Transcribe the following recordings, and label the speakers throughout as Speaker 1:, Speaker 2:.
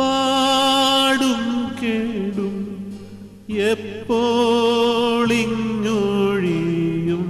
Speaker 1: പാടും കേടും എപ്പോളിങ്ങൊഴിയും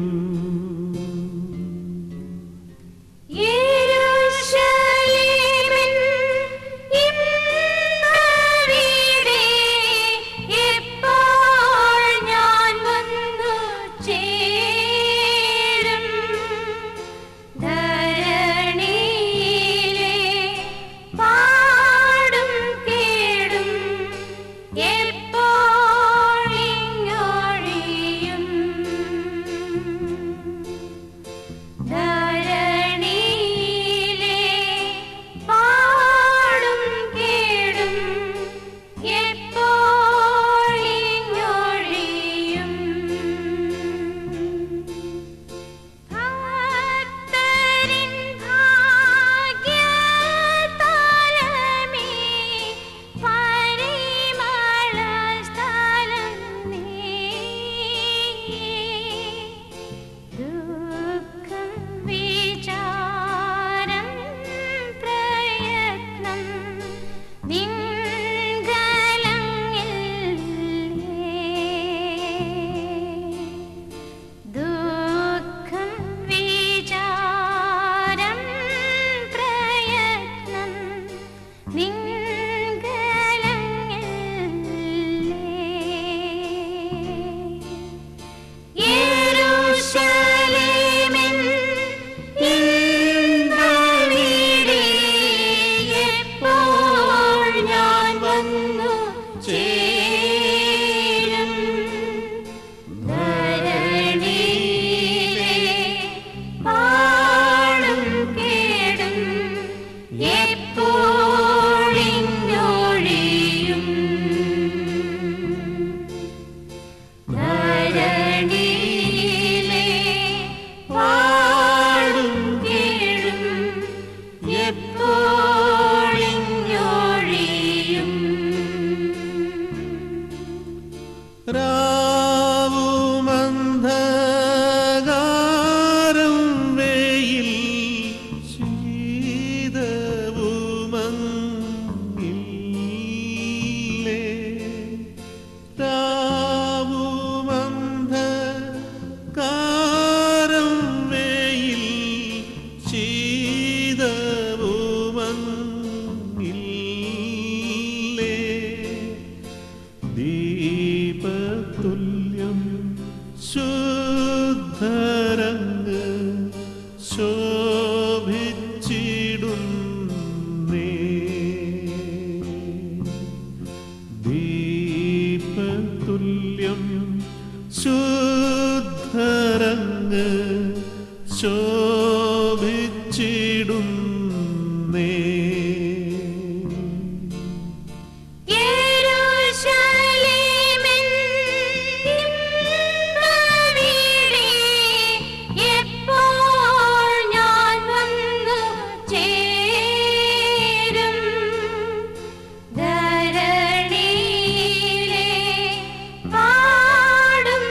Speaker 1: രാവുമന്ധകാരം വെയിൽ ശീതവുമങ്ങില്ലേ രാവുമന്ധകാരം വെയിൽ ശീതവുമങ്ങില്ലേ ദീപതുല്യം ശുദ്ധരങ്ങ് ശോഭിച്ചിടുന്നേ ദീപതുല്യം ശുദ്ധരങ്ങ് ശോഭിച്ചിടുന്നേ
Speaker 2: ധരണിയിലെ പാടും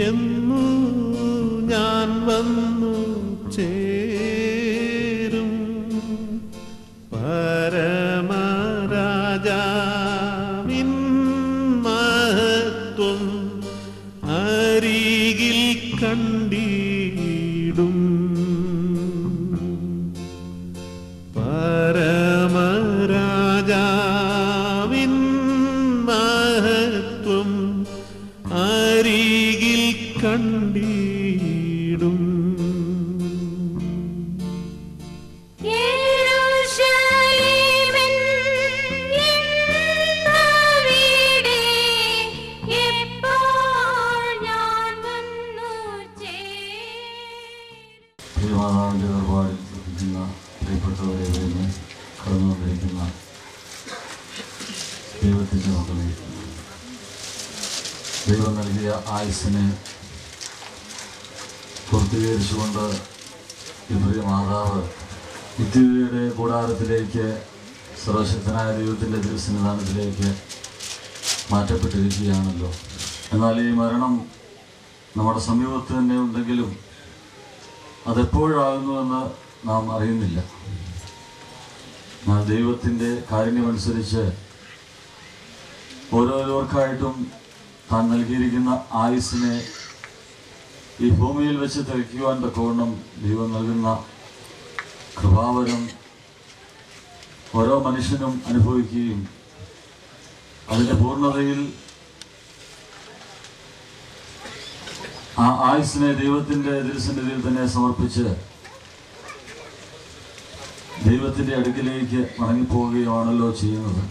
Speaker 1: എന്നു ഞാൻ വന്നു ചേരും പരമരാജാവിൻ മഹത്വം അരികിൽ കണ്ടിടും. പരമരാജാവിൻ മഹത്വം അരികിൽ കണ്ടിടും.
Speaker 2: മാതാവിൻ്റെ ദർബാറിൽ ഇരിക്കുന്ന പ്രിയപ്പെട്ടവരെ കഴിഞ്ഞ് കടന്നു വന്നിരിക്കുന്ന ദൈവത്തിൻ്റെ മക്കളെ, ദൈവം നൽകിയ ആയുസ്സിനെ പൂർത്തീകരിച്ചുകൊണ്ട് ഈ പ്രിയ മാതാവ് നിത്യതയുടെ കൂടാരത്തിലേക്ക് സർവശക്തനായ ദൈവത്തിൻ്റെ തിരുസന്നിധാനത്തിലേക്ക് മാറ്റപ്പെട്ടിരിക്കുകയാണല്ലോ. എന്നാൽ ഈ മരണം നമ്മുടെ സമീപത്ത് തന്നെ ഉണ്ടെങ്കിലും അതെപ്പോഴാകുന്നുവെന്ന് നാം അറിയുന്നില്ല. എന്നാൽ ദൈവത്തിൻ്റെ കാരുണ്യമനുസരിച്ച് ഓരോരുവർക്കായിട്ടും താൻ നൽകിയിരിക്കുന്ന ആയുസ്സിനെ ഈ ഭൂമിയിൽ വെച്ച് തികയ്ക്കുവാൻ തക്കവണ്ണം ദൈവം നൽകുന്ന കൃപാവരം ഓരോ മനുഷ്യനും അനുഭവിക്കുകയും അതിൻ്റെ പൂർണ്ണതയിൽ ആ ആയുസ്സിനെ ദൈവത്തിൻ്റെ തിരുസന്നിധിയിൽ തന്നെ സമർപ്പിച്ച് ദൈവത്തിൻ്റെ അടുക്കിലേക്ക് മടങ്ങിപ്പോവുകയാണല്ലോ ചെയ്യുന്നത്.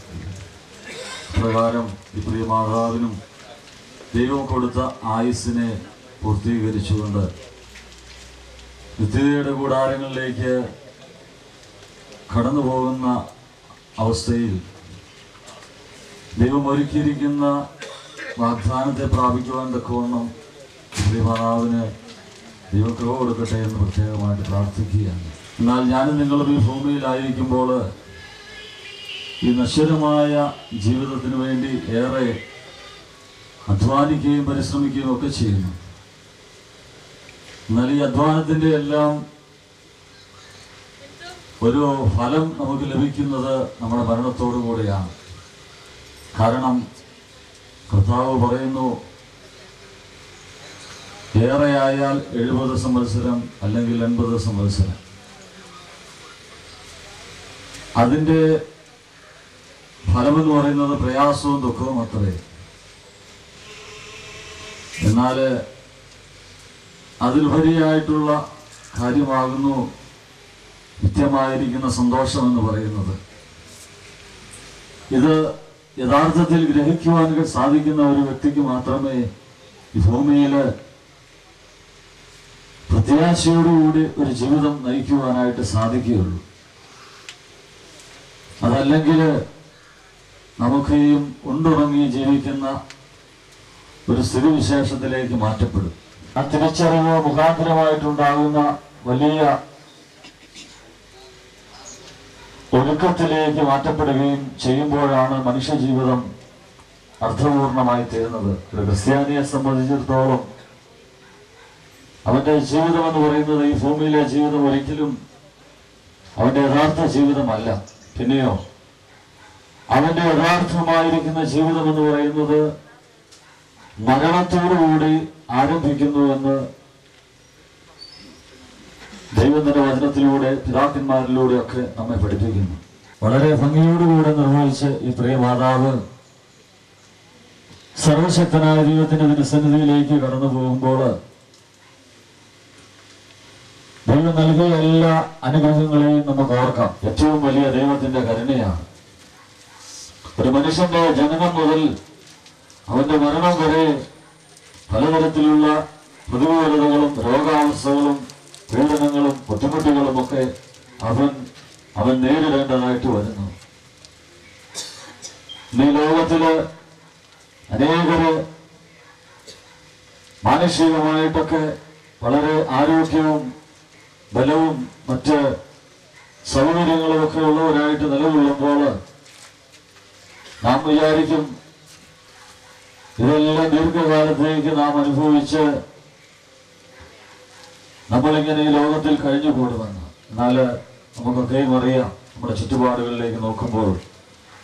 Speaker 2: പ്രകാരം ഈ പ്രിയ മാതാവിനും ദൈവം കൊടുത്ത ആയുസ്സിനെ പൂർത്തീകരിച്ചുകൊണ്ട് നിത്യതയുടെ കൂടാരങ്ങളിലേക്ക് കടന്നു പോകുന്ന അവസ്ഥയിൽ ദൈവം ഒരുക്കിയിരിക്കുന്ന വാഗ്ദാനത്തെ പ്രാപിക്കുവാൻ തക്കവണ്ണം മാതാവിന് ദൈവം കൃപ കൊടുക്കട്ടെ എന്ന് പ്രത്യേകമായിട്ട് പ്രാർത്ഥിക്കുകയാണ്. എന്നാൽ ഞാനും നിങ്ങളും ഈ ഭൂമിയിലായിരിക്കുമ്പോൾ ഈ നശ്വരമായ ജീവിതത്തിന് വേണ്ടി ഏറെ അധ്വാനിക്കുകയും പരിശ്രമിക്കുകയും ഒക്കെ ചെയ്യുന്നു. എന്നാൽ ഈ അധ്വാനത്തിൻ്റെ എല്ലാം ഒരു ഫലം നമുക്ക് ലഭിക്കുന്നത് നമ്മുടെ മരണത്തോടു കൂടെയാണ്. കാരണം കർത്താവ് പറയുന്നു, ഏറെയായാൽ 70 സംവത്സരം അല്ലെങ്കിൽ 80 സംവത്സരം. അതിൻ്റെ ഫലമെന്ന് പറയുന്നത് പ്രയാസവും ദുഃഖവും അത്രേ. എന്നാൽ അതിലുപരിയായിട്ടുള്ള കാര്യമാകുന്നു നിത്യമായിരിക്കുന്ന സന്തോഷമെന്ന് പറയുന്നത്. ഇത് യഥാർത്ഥത്തിൽ ഗ്രഹിക്കുവാൻ സാധിക്കുന്ന ഒരു വ്യക്തിക്ക് മാത്രമേ ഈ ഭൂമിയിൽ പ്രത്യാശയോടുകൂടി ഒരു ജീവിതം നയിക്കുവാനായിട്ട് സാധിക്കുകയുള്ളൂ. അതല്ലെങ്കിൽ നമുക്കെയും ഉണ്ടുറങ്ങി ജീവിക്കുന്ന ഒരു സ്ഥിതിവിശേഷത്തിലേക്ക് മാറ്റപ്പെടും. ആ തിരിച്ചറിവ് മുഖാന്തരമായിട്ടുണ്ടാകുന്ന വലിയ ഒഴുക്കത്തിലേക്ക് മാറ്റപ്പെടുകയും ചെയ്യുമ്പോഴാണ് മനുഷ്യജീവിതം അർത്ഥപൂർണമായി തീരുന്നത്. ഒരു ക്രിസ്ത്യാനിയെ സംബന്ധിച്ചിടത്തോളം അവന്റെ ജീവിതം എന്ന് പറയുന്നത് ഈ ഭൂമിയിലെ ജീവിതം ഒരിക്കലും അവന്റെ യഥാർത്ഥ ജീവിതമല്ല. പിന്നെയോ അവന്റെ യഥാർത്ഥമായിരിക്കുന്ന ജീവിതം എന്ന് പറയുന്നത് മരണത്തോടുകൂടി ആരംഭിക്കുന്നുവെന്ന് ദൈവത്തിന്റെ വചനത്തിലൂടെ പിതാക്കന്മാരിലൂടെ ഒക്കെ നമ്മെ പഠിപ്പിക്കുന്നു. വളരെ ഭംഗിയോടുകൂടെ നിർവഹിച്ച് ഈ പ്രിയ മാതാവ് സർവശക്തനായ ദൈവത്തിന്റെ തിരുസന്നിധിയിലേക്ക് കടന്നു പോകുമ്പോൾ ദൈവം നൽകിയ എല്ലാ അനുഗ്രഹങ്ങളെയും നമുക്ക് ഓർക്കാം. ഏറ്റവും വലിയ ദൈവത്തിന്റെ കരുണയാണ്. ഒരു മനുഷ്യന്റെ ജനനം മുതൽ അവന്റെ മരണം വരെ പലതരത്തിലുള്ള പ്രതികൂലതകളും രോഗാവസ്ഥകളും പീഡനങ്ങളും ബുദ്ധിമുട്ടുകളും ഒക്കെ അവൻ നേരിടേണ്ടതായിട്ട് വരുന്നു. ഈ ലോകത്തില് അനേകര് മാനസികമായിട്ടൊക്കെ വളരെ ആരോഗ്യവും ബലവും മറ്റ് സൗകര്യങ്ങളും ഒക്കെ ഉള്ളവരായിട്ട് നിലകൊള്ളുമ്പോൾ നാം വിചാരിക്കും ഇതെല്ലാം ദീർഘകാലത്തേക്ക് നാം അനുഭവിച്ച് നമ്മളിങ്ങനെ ഈ ലോകത്തിൽ കഴിഞ്ഞു കൂടുമെന്ന്. എന്നാൽ നമുക്കൊക്കെയും അറിയാം, നമ്മുടെ ചുറ്റുപാടുകളിലേക്ക് നോക്കുമ്പോൾ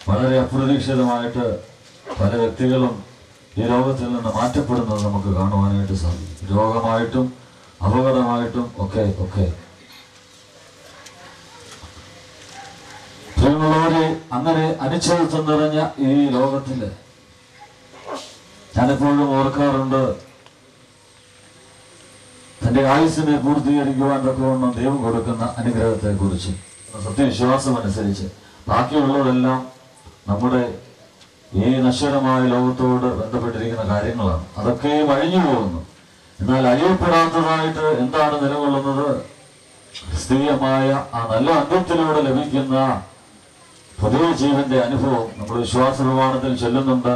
Speaker 2: വളരെ അപ്രതീക്ഷിതമായിട്ട് പല വ്യക്തികളും ഈ ലോകത്തിൽ നിന്ന് മാറ്റപ്പെടുന്നത് നമുക്ക് കാണുവാനായിട്ട് സാധിക്കും. രോഗമായിട്ടും അപകടമായിട്ടും ഒക്കെ. പ്രിയമുള്ളവരെ, അങ്ങനെ അനിശ്ചിതത്വം നിറഞ്ഞ ഈ ലോകത്തില് ഞാനെപ്പോഴും ഓർക്കാറുണ്ട്, തന്റെ ആയുസ്സിനെ പൂർത്തീകരിക്കുവാൻ തക്കവണ്ണം ദൈവം കൊടുക്കുന്ന അനുഗ്രഹത്തെ കുറിച്ച്. സത്യവിശ്വാസം അനുസരിച്ച് ബാക്കിയുള്ളതെല്ലാം നമ്മുടെ ഈ നശ്വരമായ ലോകത്തോട് ബന്ധപ്പെട്ടിരിക്കുന്ന കാര്യങ്ങളാണ്. അതൊക്കെയും അഴിഞ്ഞു പോകുന്നു. എന്നാൽ അഴിയപ്പെടാത്തതായിട്ട് എന്താണ് നിലകൊള്ളുന്നത്? ക്രിസ്തീയമായ ആ നല്ല അന്ത്യത്തിലൂടെ ലഭിക്കുന്ന പുതിയ ജീവന്റെ അനുഭവം നമ്മൾ വിശ്വാസ പ്രമാണത്തിൽ ചൊല്ലുന്നുണ്ട്.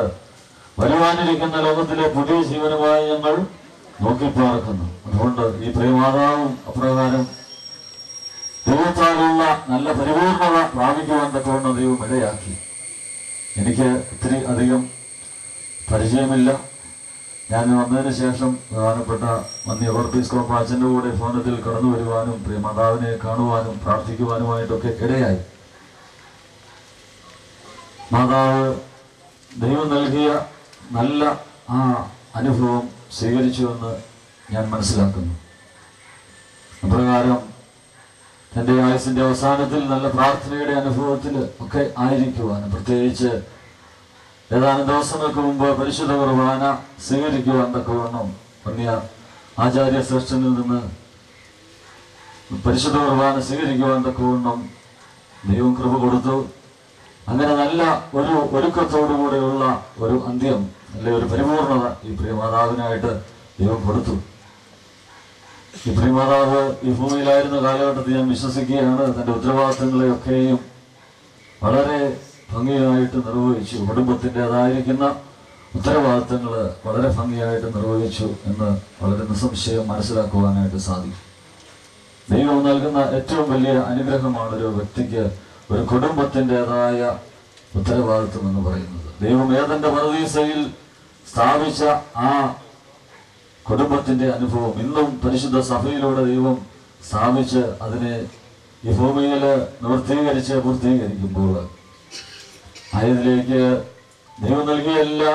Speaker 2: വരുവാനിരിക്കുന്ന ലോകത്തിലെ പുതിയ ജീവനുമായി ഞങ്ങൾ നോക്കിപ്പാർക്കുന്നു. അതുകൊണ്ട് ഈ പ്രിയമാതാവും അപ്രകാരം ദൈവത്താലുള്ള നല്ല പരിപൂർണത പ്രാപിക്കുവാൻ തക്കവണ്ണം ദൈവം ഇടയാക്കി. എനിക്ക് ഒത്തിരി അധികം പരിചയമില്ല. ഞാൻ വന്നതിന് ശേഷം പ്രധാനപ്പെട്ട മന്നി ഓർപ്പിസ്കോപ്പ് അച്ഛൻ്റെ കൂടെ ഭവനത്തിൽ കടന്നു വരുവാനും പ്രിയമാതാവിനെ കാണുവാനും പ്രാർത്ഥിക്കുവാനുമായിട്ടൊക്കെ ഇടയായി. മാതാവ് ദൈവം നൽകിയ നല്ല ആ അനുഭവം സ്വീകരിച്ചുവെന്ന് ഞാൻ മനസ്സിലാക്കുന്നു. അപ്രകാരം തൻ്റെ ആയുസിന്റെ അവസാനത്തിൽ നല്ല പ്രാർത്ഥനയുടെ അനുഭവത്തിൽ ഒക്കെ ആയിരിക്കുവാനും, പ്രത്യേകിച്ച് ഏതാനും ദിവസങ്ങൾക്ക് മുമ്പ് പരിശുദ്ധ കുർബാന സ്വീകരിക്കുവാൻ തക്കവണ്ണം പുണ്യ ആചാര്യ ശ്രേഷ്ഠനിൽ നിന്ന് പരിശുദ്ധ കുർബാന സ്വീകരിക്കുവാൻ തക്കവണ്ണം ദൈവം കൃപ കൊടുത്തു. അങ്ങനെ നല്ല ഒരു ഒരുക്കത്തോടുകൂടെയുള്ള ഒരു അന്ത്യം, അല്ലെ ഒരു പരിപൂർണത ഈ പ്രിയമാതാവിനായിട്ട് ദൈവം കൊടുത്തു. ഈ പ്രിയമാതാവ് ഈ ഭൂമിയിലായിരുന്ന കാലഘട്ടത്തിൽ ഞാൻ വിശ്വസിക്കുകയാണ്, തൻ്റെ ഉത്തരവാദിത്തങ്ങളെയൊക്കെയും വളരെ ഭംഗിയായിട്ട് നിർവഹിച്ചു. കുടുംബത്തിൻ്റെതായിരിക്കുന്ന ഉത്തരവാദിത്തങ്ങൾ വളരെ ഭംഗിയായിട്ട് നിർവഹിച്ചു എന്ന് വളരെ നിസ്സംശയം മനസ്സിലാക്കുവാനായിട്ട് സാധിക്കും. ദൈവം നൽകുന്ന ഏറ്റവും വലിയ അനുഗ്രഹമാണ് ഒരു വ്യക്തിക്ക് ഒരു കുടുംബത്തിൻ്റെതായ ഉത്തരവാദിത്വം എന്ന് പറയുന്നത്. ദൈവം ഏദന്റെ പറുദീസയിൽ സ്ഥാപിച്ച ആ കുടുംബത്തിന്റെ അനുഭവം ഇന്നും പരിശുദ്ധ സഭയിലൂടെ ദൈവം സ്ഥാപിച്ച് അതിനെ ഈ ഭൂമിയിൽ പൂർത്തീകരിക്കുമ്പോൾ അതിലേക്ക് ദൈവം നൽകിയ എല്ലാ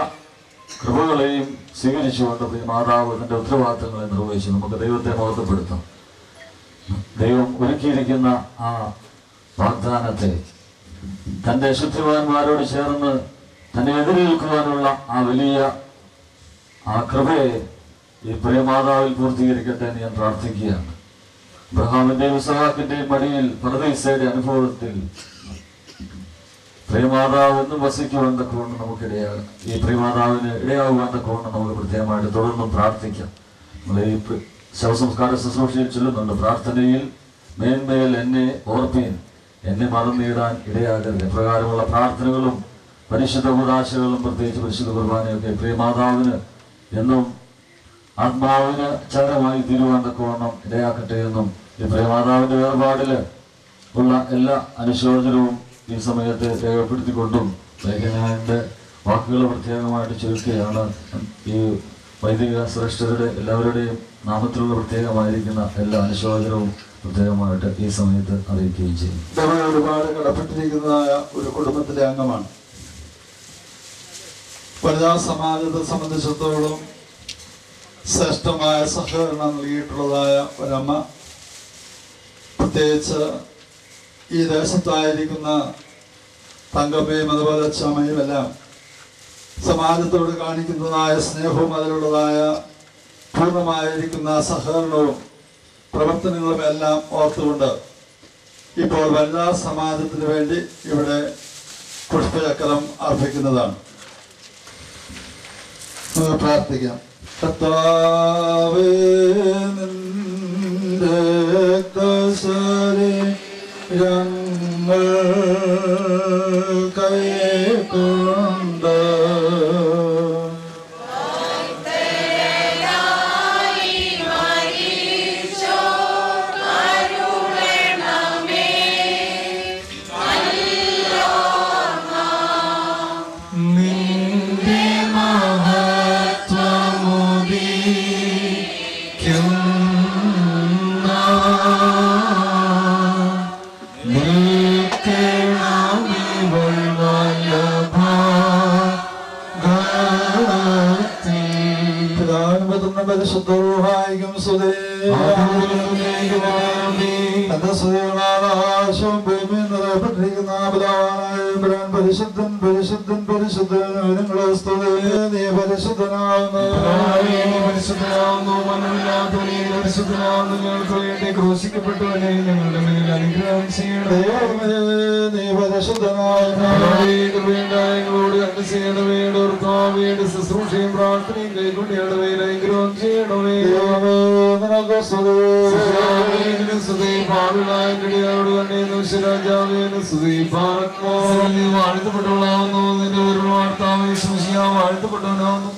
Speaker 2: കൃപകളെയും സ്വീകരിച്ചുകൊണ്ട് മാതാവ് തന്റെ ഉത്തരവാദിത്തങ്ങളെ നിർവഹിച്ചു. നമുക്ക് ദൈവത്തെ മഹത്വപ്പെടുത്താം. ദൈവം ഒരുക്കിയിരിക്കുന്ന ആ വാഗ്ദാനത്തെ തൻ്റെ ശുദ്ധിമാന്മാരോട് ചേർന്ന് തന്നെ എതിരേൽക്കുവാനുള്ള ആ വലിയ ആ കൃപയെ ഈ പ്രിയമാതാവിൽ പൂർത്തീകരിക്കട്ടെ എന്ന് ഞാൻ പ്രാർത്ഥിക്കുകയാണ്. അബ്രഹാമിന്റെയും ഇസ്ഹാക്കിന്റെയും മടിയിൽ പറുദീസയുടെ അനുഭവത്തിൽ പ്രിയമാതാവ് എന്നും വസിക്കുവാൻ തക്കവണ്ണം നമുക്കിടയാകും. ഈ പ്രിയമാതാവിന് ഇടയാകുവാൻ തക്കവണ്ണം നമുക്ക് പ്രത്യേകമായിട്ട് തുടർന്നും പ്രാർത്ഥിക്കാം. നമ്മൾ ഈ ശവസംസ്കാര ശുശ്രൂഷയിൽ ചൊല്ലുന്നുണ്ട്, പ്രാർത്ഥനയിൽ മേന്മേൽ എന്നെ ഓർപ്പീൻ, എന്നെ മറന്നിടാൻ ഇടയാകരുത്. പ്രകാരമുള്ള പ്രാർത്ഥനകളും പരിശുദ്ധ കൂദാശകളും പ്രത്യേകിച്ച് പരിശുദ്ധ കുർബാനയൊക്കെ പ്രിയമാതാവിന് എന്നും ആത്മാവിന് ചാരമായി തീരുവാൻ തക്കവണ്ണം ഇടയാക്കട്ടെ എന്നും ഈ പ്രിയമാതാവിന്റെ വേർപാടില് ഉള്ള എല്ലാ അനുശോചനവും ഈ സമയത്ത് രേഖപ്പെടുത്തിക്കൊണ്ടും ലേഖനന്റെ വാക്കുകൾ പ്രത്യേകമായിട്ട് ചുരുക്കുകയാണ്. ഈ വൈദിക ശ്രേഷ്ഠരുടെ എല്ലാവരുടെയും നാമത്തിലുള്ള പ്രത്യേകമായിരിക്കുന്ന എല്ലാ അനുശോചനവും പ്രത്യേകമായിട്ട് ഈ സമയത്ത് അറിയിക്കുകയും ചെയ്യും.
Speaker 3: ഒരുപാട് കടപ്പെട്ടിരിക്കുന്നതായ ഒരു കുടുംബത്തിലെ അംഗമാണ്. വനിതാ സമാജത്തെ സംബന്ധിച്ചിടത്തോളം ശ്രേഷ്ഠമായ സഹകരണം നൽകിയിട്ടുള്ളതായ ഒരമ്മ, പ്രത്യേകിച്ച് ഈ ദേശത്തായിരിക്കുന്ന തങ്കമ്മയും അതുപോലെ ചമയും എല്ലാം സമാജത്തോട് കാണിക്കുന്നതായ സ്നേഹവും അതിലുള്ളതായ പൂർണ്ണമായിരിക്കുന്ന സഹകരണവും പ്രവർത്തനങ്ങളും എല്ലാം ഓർത്തുകൊണ്ട് ഇപ്പോൾ വനിതാ സമാജത്തിന് വേണ്ടി ഇവിടെ പുഷ്പചക്രം അർപ്പിക്കുന്നതാണ്. പ്രാർത്ഥിക്കാം. കർത്താവേ, നിന്റെ രക്തശരീരങ്ങൾ കൈക്കൊണ്ട് നിന്റെ മഹാ പരിശുദ്ധഹായിക്കും സ്തുതി. തന്റെ സ്തുതികളാശം ഭൂമിയിൽപ്പെട്ടിരിക്കുന്ന പരിശുദ്ധൻ പരിശുദ്ധൻ പരിശുദ്ധൻ നിങ്ങളെ സ്തുതി. നീ പരിശുദ്ധനാവുന്നു
Speaker 4: പരിശുദ്ധനാവുന്നു ഞങ്ങൾക്ക് വേണ്ടി ക്രൂശിക്കപ്പെട്ടവനെ ഞങ്ങളുടെ മേൽ അനുഗ്രഹം ചെയ്യണമേ.
Speaker 3: നീ പരിശുദ്ധനാവുന്നു
Speaker 4: ഞങ്ങളോട് കണ്ടു ചെയ്യണമേ. വേണ്ട ശുശ്രൂഷയും പ്രാർത്ഥനയും കൈകൊണ്ടിയുടെ മേൽ അനുഗ്രഹം ചെയ്യണമേ. വാഴ്ത്തപ്പെട്ടവളാവുന്നു. നിന്റെ ഒരു വാർത്താവ് വാഴ്ത്തപ്പെട്ടവനാവുന്നു.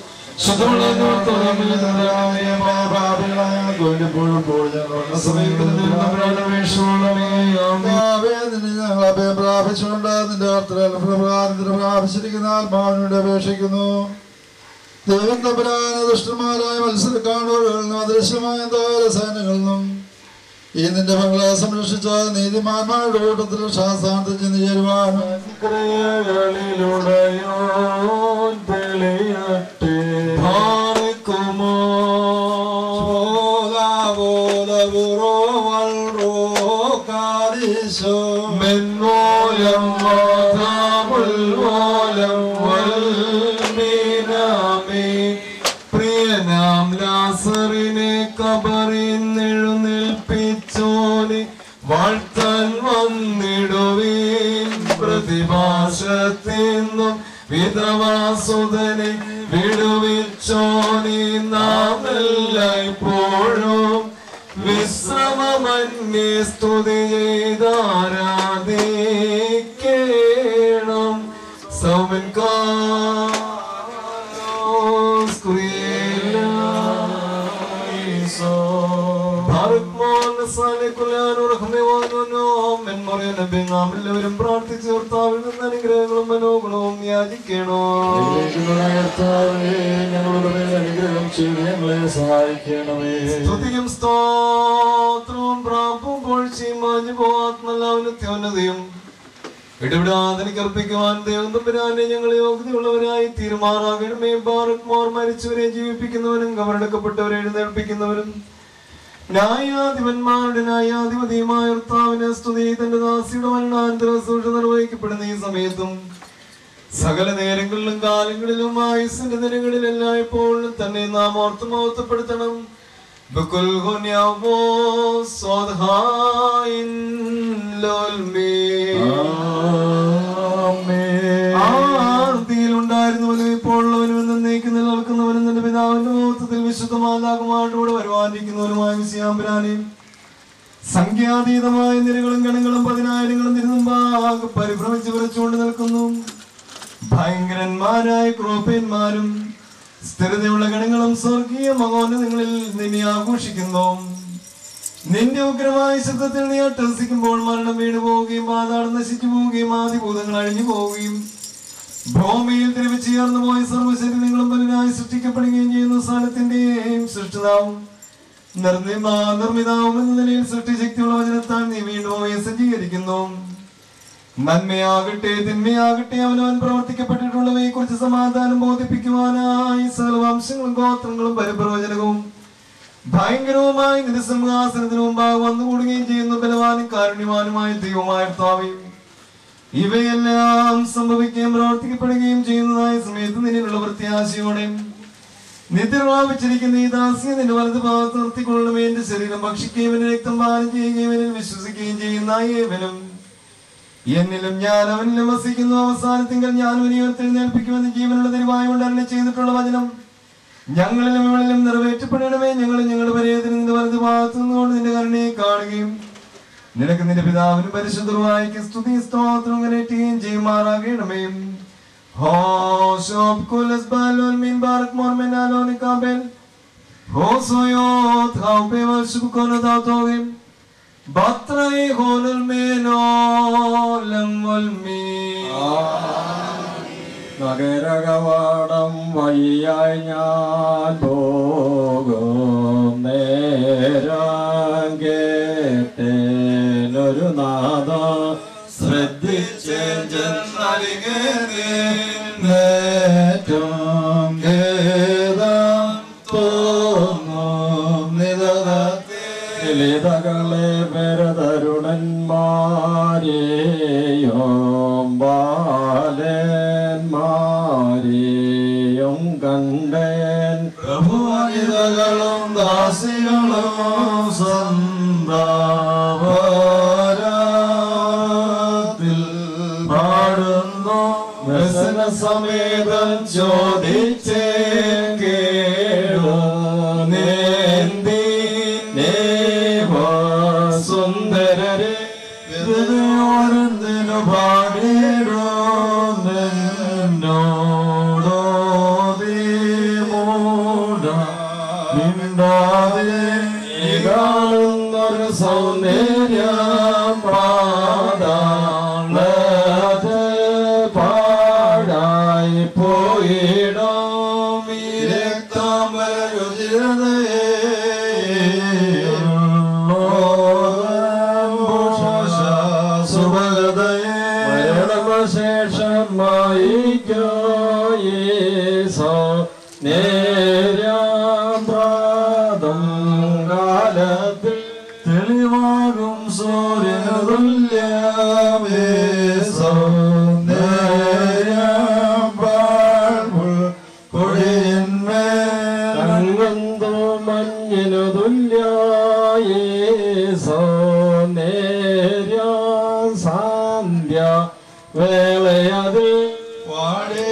Speaker 3: പ്രാപിച്ചുകൊണ്ട് നിന്റെ പ്രാപിച്ചിരിക്കുന്ന ആത്മാവിനോട് അപേക്ഷിക്കുന്നു. ദൈവം തമ്പുരാന് ദുഷ്ടന്മാരായ മത്സരക്കാണുകളിലും അദൃശ്യമായ സേനകളിൽ നിന്നും ഈ നിന്റെ മകളെ സംരക്ഷിച്ച നീതിമാന്മാരുടെ കൂട്ടത്തിൽ ശാസ്താന്തത്തിൽ ചെന്ന് ചേരുവാനും
Speaker 4: പ്രിയനാം ലാസറിനെ കബറിൽ എഴുന്നേൽപ്പിച്ചോനെ വാഴ്ത്താൻ വന്നിടുവീൻ. പ്രതിഭാസത്തിന്നും വിധവാസുതനെ വിടുവിച്ചോനെ നാം എല്ലായ്പ്പോഴും വിശ്രമമന്യേ സ്തുതി ചെയ്താരാധിക്കണം. സൗമൻ എല്ലാവരും പ്രാർത്ഥിച്ച് കർത്താവിൽ നിന്ന് അനുഗ്രഹങ്ങളും മനോഗുണവും യാചിക്കണോ.
Speaker 2: അനുഗ്രഹം ചെയ്ത് ഞങ്ങളെ സഹായിക്കണമേ.
Speaker 4: സ്തുതിയും സ്തോത്രവും പ്രാപും പൊഴിച്ചും മാഞ്ഞു പോവാത്മല്ലാവിനത്യോന്നതയും ഇടപെടാതെ അർപ്പിക്കുവാൻ ദൈവം തമ്പുരാനെ ഞങ്ങളെ യോഗ്യതയുള്ളവരായി തീരുമാറാകണമേ. ബാറക് മോർ മരിച്ചവരെ ജീവിപ്പിക്കുന്നവരും കബറടക്കപ്പെട്ടവരെ എഴുന്നേൽപ്പിക്കുന്നവരും ന്യായാധിപന്മാരുടെ ന്യായാധിപതിയുമായ കർത്താവിനെ സ്തുതി. തന്റെ ദാസിയുടെ മരണാനന്തര ശുശ്രൂഷ നിർവഹിക്കപ്പെടുന്ന ഈ സമയത്തും സകല നേരങ്ങളിലും കാലങ്ങളിലും ആയുസിന്റെ ദിനങ്ങളിൽ എല്ലായ്പ്പോഴും തന്നെ നാം ഓർത്ത് മഹത്വപ്പെടുത്തണം. ഉണ്ടായിരുന്നവനും ഇപ്പോൾ ഉള്ളവനും എന്നേക്കും നിലനിൽക്കുന്നവനും തന്റെ പിതാവിന്റെ മുഖത്തിൽ വിശുദ്ധ മാതാകുമാരുടെ വരുവാനിരിക്കുന്നവരുമായ വിശയാമ്പരാനെയും സംഖ്യാതീതമായ നിരകളും ഗണങ്ങളും പതിനായിരങ്ങളും തിരുമുമ്പാകെ പരിഭ്രമിച്ച് വിറച്ചുകൊണ്ട് നിൽക്കുന്നു. ഭയങ്കരന്മാരായ ക്രോപ്പന്മാരും സ്ഥിരതയുള്ള ഗണങ്ങളും സ്വർഗീയ മഹോന്നതങ്ങളിൽ നിന്നെ ആഘോഷിക്കുന്നു. നിന്റെ ഉഗ്രമായ ശബ്ദത്തിൽ നീ അട്ടഹസിക്കുമ്പോൾ മരണം വീണു പോവുകയും പാതാളം നശിച്ചു പോവുകയും ആദിഭൂതങ്ങൾ അഴിഞ്ഞു പോവുകയും ഭൂമിയിൽ തിരിച്ചുയർന്നു പോയ സർവ്വശരീരങ്ങളും പലരായി സൃഷ്ടിക്കപ്പെടുകയും ചെയ്യുന്ന സ്ഥലത്തിന്റെയും സൃഷ്ടിതാവും നിർമ്മിതാവും എന്ന നിലയിൽ സൃഷ്ടിശക്തിയുള്ള വചനത്താൽ നീ വീണ്ടും അവയെ സജ്ജീകരിക്കുന്നു. നന്മയാകട്ടെ തിന്മയാകട്ടെ അവനവൻ പ്രവർത്തിക്കപ്പെട്ടിട്ടുള്ളവയെ കുറിച്ച് സമാധാനം ബോധിപ്പിക്കുവാനായി സകല വംശങ്ങളും ഗോത്രങ്ങളും പരിപ്രവചനവും ഭയങ്കരവുമായി നിന്റെ സിംഹാസനത്തിന് മുമ്പാകെ വന്നുകൂടുകയും ചെയ്യുന്നു. ബലവാനും കാരുണ്യവാനുമായ ദൈവമായ കർത്താവേ, ഇവയെല്ലാം സംഭവിക്കുകയും പ്രവർത്തിക്കപ്പെടുകയും ചെയ്യുന്നതായ സമയത്ത് നിന്നിലുള്ള പ്രത്യാശയോടെ നിദ്രവാപിച്ചിരിക്കുന്ന ഈ ദാസിയെ നിന്റെ വലത് ഭാഗത്ത് നിർത്തിക്കൊള്ളണമേ. എന്റെ ശരീരം ഭക്ഷിക്കുകയും എന്റെ രക്തം പാനം ചെയ്യുകയും എന്നിൽ വിശ്വസിക്കുകയും ചെയ്യുന്ന ഏവനും എന്നിലും ഞാൻ അവനിലും വസിക്കുന്നു. അവസാനത്തിങ്കൽ ഞാൻ ഉയർത്തെഴുന്നേൽപ്പിക്കുമെന്ന് ജീവനുള്ള ദൈവമായി കൊണ്ട് അരുളി ചെയ്തിട്ടുള്ള വചനം ഞങ്ങളിലും ഇവളിലും നിറവേറ്റപ്പെടണമേ. ഞങ്ങളും ഞങ്ങളുടെ പര്യത്തിന് നിന്റെ വലത് ഭാഗത്തു നിന്നുകൊണ്ട് നിന്റെ കരുണയെ കാണുകയും നിനക്ക് നിന്റെ പിതാവിനും പരിശുദ്ധവായിക്ക് സ്തുതി സ്തോത്രം കരറ്റുകയും ചെയ്യുമാറാകണമേ.
Speaker 5: നഗരകവാടം വഴിയായി ഞാൻ പോകും നേരം കേട്ടേനൊരു നാദ ശ്രദ്ധിച്ചേറ്റം ലളിതകളെ പരതരുണന്മാരെയും ബാലന്മാരെയും കണ്ടേൻ.
Speaker 4: പ്രഭുവനിതകളും ദാസികളും സന്താപത്തിൽ പാടുന്നു. വ്യസന സമേതം ചോദിച്ചേ കേളു സുന്ദരരെ വിതയോരെന്തിനു പാടിടുന്നോടോ മിണ്ടാതെ കാണുന്നൊരു സൗന്ദര്യം പാഴായി പോയിടും. ഈ രക്താംബരരുചിരതയെ കാലത്തിൽ തെളിവാകും സൂര്യനു തുല്യമേ കൊടിയന്മേങ്ങുന്നു മഞ്ഞിനു തുല്യായേ സൗന്ദര്യ സാന്ധ്യ വേളയതിൽ പാടേ